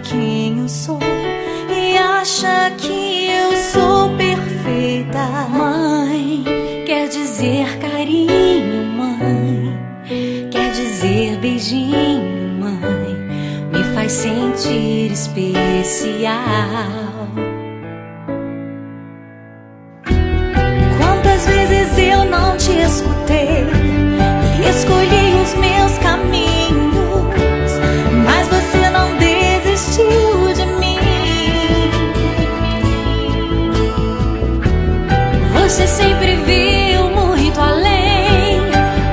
quem eu sou e acha que eu sou perfeita. Mãe, quer dizer carinho, mãe, quer dizer beijinho, mãe, me faz sentir especial. Quantas vezes eu não te escutei e escolhi os meus caminhos, mas você não desistiu de mim. Você sempre viu muito além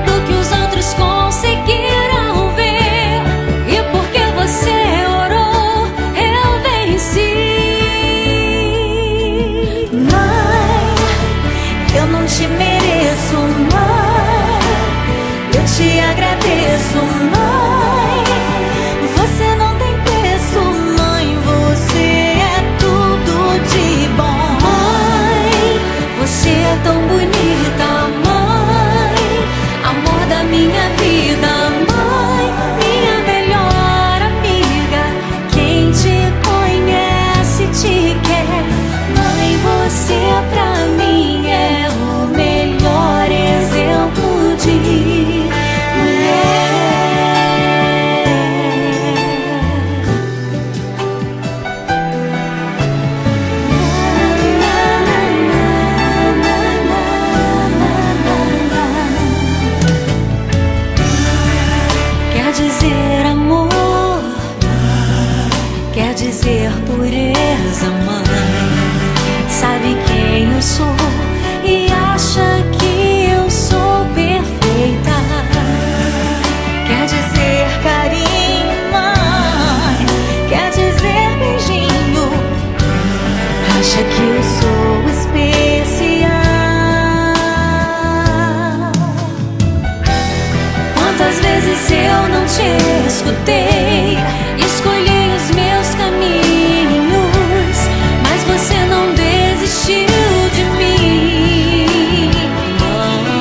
do que os outros conseguiram ver, e porque você orou, eu venci. Mãe, eu não te mereço, mãe, eu te agradeço, mãe. Você não tem preço, mãe, você é tudo de bom. Mãe, você é tão bonita, mãe, amor da minha vida, mãe, minha melhor amiga. Quem te conhece te quer, mãe, você pra mim é o melhor exemplo de mulher. Quer dizer amor, quer dizer pureza, mãe, sabe quem eu sou e acha que eu sou perfeita. Quer dizer carinho, mãe, quer dizer beijinho, acha que eu sou especial. Quantas vezes eu não te escutei, escolhi os meus caminhos, mas você não desistiu de mim. Mãe,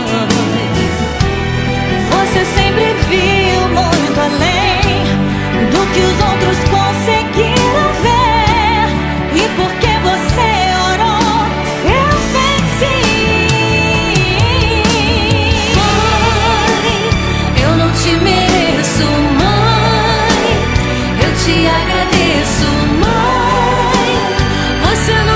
você sempre viu muito além do que os outros conseguiram ver, e porque você orou, eu venci. Mãe, eu não te mereço, mãe, eu te agradeço, mãe. Você não